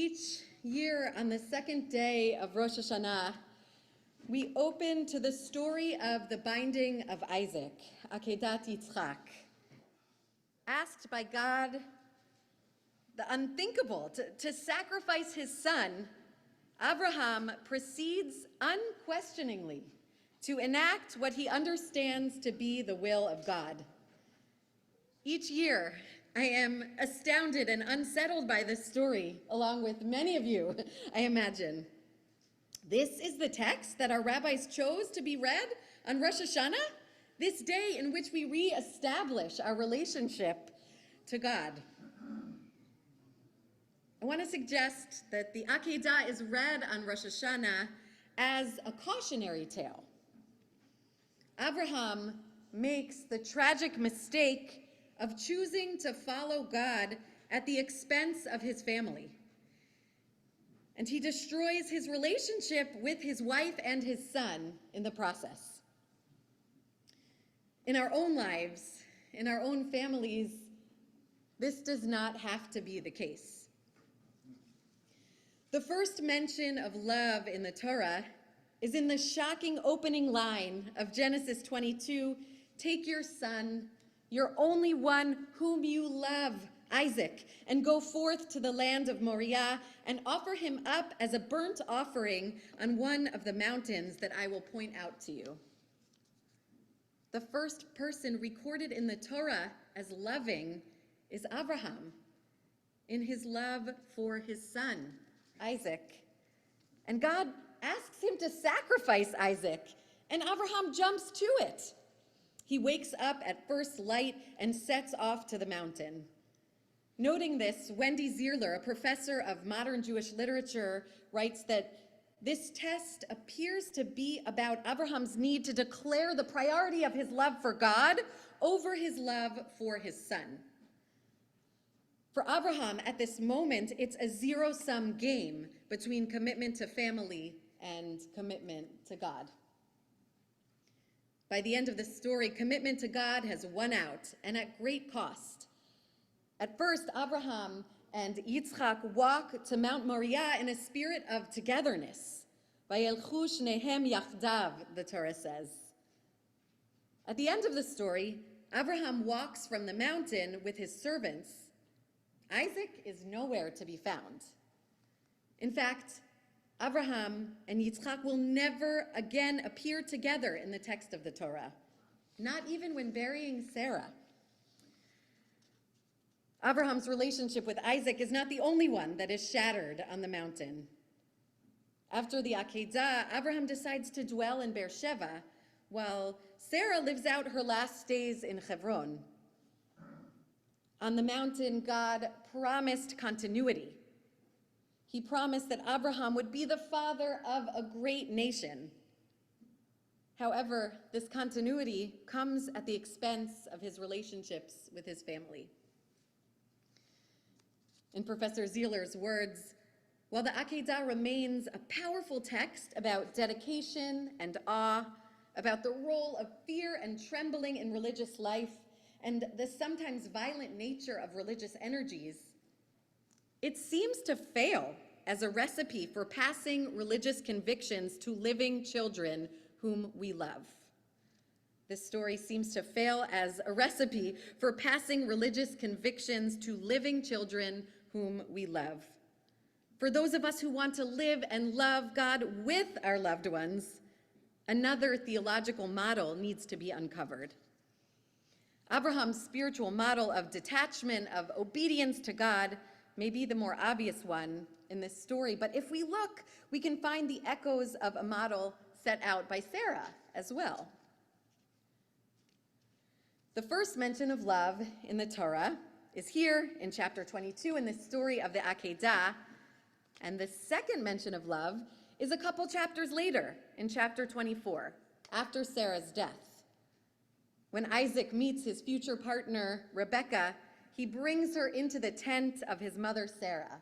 Each year on the second day of Rosh Hashanah, we open to the story of the binding of Isaac, Akedat Yitzchak. Asked by God the unthinkable to sacrifice his son, Abraham proceeds unquestioningly to enact what he understands to be the will of God. Each year, I am astounded and unsettled by this story, along with many of you, I imagine. This is the text that our rabbis chose to be read on Rosh Hashanah, this day in which we reestablish our relationship to God. I want to suggest that the Akedah is read on Rosh Hashanah as a cautionary tale. Abraham makes the tragic mistake of choosing to follow God at the expense of his family. And he destroys his relationship with his wife and his son in the process. In our own lives, in our own families, this does not have to be the case. The first mention of love in the Torah is in the shocking opening line of Genesis 22, "Take your son, your only one whom you love, Isaac, and go forth to the land of Moriah and offer him up as a burnt offering on one of the mountains that I will point out to you." The first person recorded in the Torah as loving is Abraham, in his love for his son, Isaac. And God asks him to sacrifice Isaac, and Abraham jumps to it. He wakes up at first light and sets off to the mountain. Noting this, Wendy Zierler, a professor of modern Jewish literature, writes that this test appears to be about Abraham's need to declare the priority of his love for God over his love for his son. For Abraham, at this moment, it's a zero-sum game between commitment to family and commitment to God. By the end of the story, commitment to God has won out, and at great cost. At first, Abraham and Yitzchak walk to Mount Moriah in a spirit of togetherness. Vayelchu shnehem yachdav, the Torah says. At the end of the story, Abraham walks from the mountain with his servants. Isaac is nowhere to be found. In fact, Abraham and Yitzchak will never again appear together in the text of the Torah, not even when burying Sarah. Abraham's relationship with Isaac is not the only one that is shattered on the mountain. After the Akedah, Abraham decides to dwell in Beersheba, while Sarah lives out her last days in Hebron. On the mountain, God promised continuity. He promised that Abraham would be the father of a great nation. However, this continuity comes at the expense of his relationships with his family. In Professor Zierler's words, while the Akedah remains a powerful text about dedication and awe, about the role of fear and trembling in religious life, and the sometimes violent nature of religious energies, it seems to fail as a recipe for passing religious convictions to living children whom we love. This story seems to fail as a recipe for passing religious convictions to living children whom we love. For those of us who want to live and love God with our loved ones, another theological model needs to be uncovered. Abraham's spiritual model of detachment, of obedience to God, may be the more obvious one in this story, but if we look, we can find the echoes of a model set out by Sarah as well. The first mention of love in the Torah is here in chapter 22 in the story of the Akedah, and the second mention of love is a couple chapters later in chapter 24, after Sarah's death. When Isaac meets his future partner, Rebekah, he brings her into the tent of his mother, Sarah.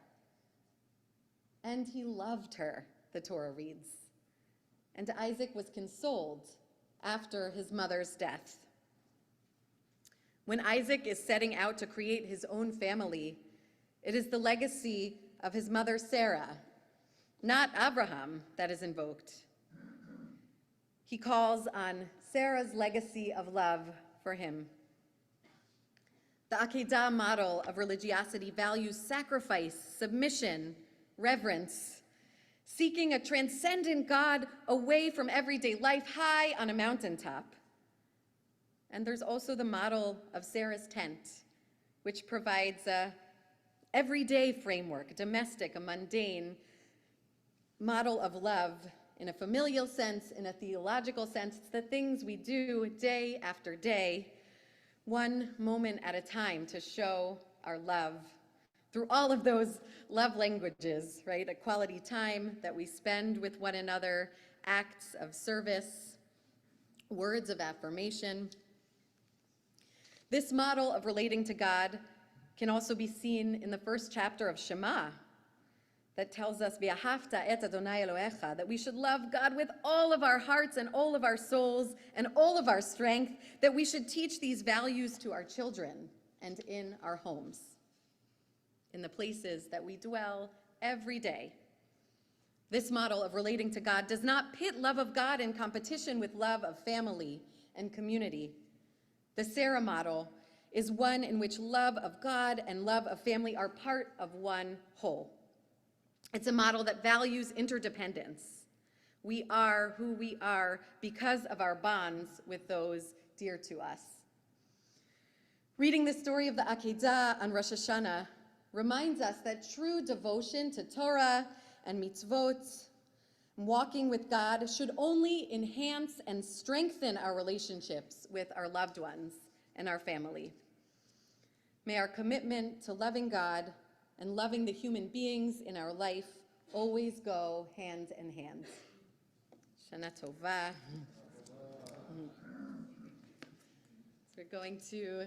And he loved her, the Torah reads. And Isaac was consoled after his mother's death. When Isaac is setting out to create his own family, it is the legacy of his mother Sarah, not Abraham, that is invoked. He calls on Sarah's legacy of love for him. The Akedah model of religiosity values sacrifice, submission, reverence, seeking a transcendent God away from everyday life, high on a mountaintop. And there's also the model of Sarah's tent, which provides a everyday framework, a mundane model of love in a familial sense, in a theological sense. It's the things we do day after day, one moment at a time, to show our love through all of those love languages, right? A quality time that we spend with one another, acts of service, words of affirmation. This model of relating to God can also be seen in the first chapter of Shema, that tells us, "V'ahavta et Adonai Elohecha," that we should love God with all of our hearts and all of our souls and all of our strength, that we should teach these values to our children and in our homes, in the places that we dwell every day. This model of relating to God does not pit love of God in competition with love of family and community. The Sarah model is one in which love of God and love of family are part of one whole. It's a model that values interdependence. We are who we are because of our bonds with those dear to us. Reading the story of the Akedah on Rosh Hashanah reminds us that true devotion to Torah and mitzvot, walking with God, should only enhance and strengthen our relationships with our loved ones and our family. May our commitment to loving God and loving the human beings in our life always go hand in hand. Shana Tova. So we're going to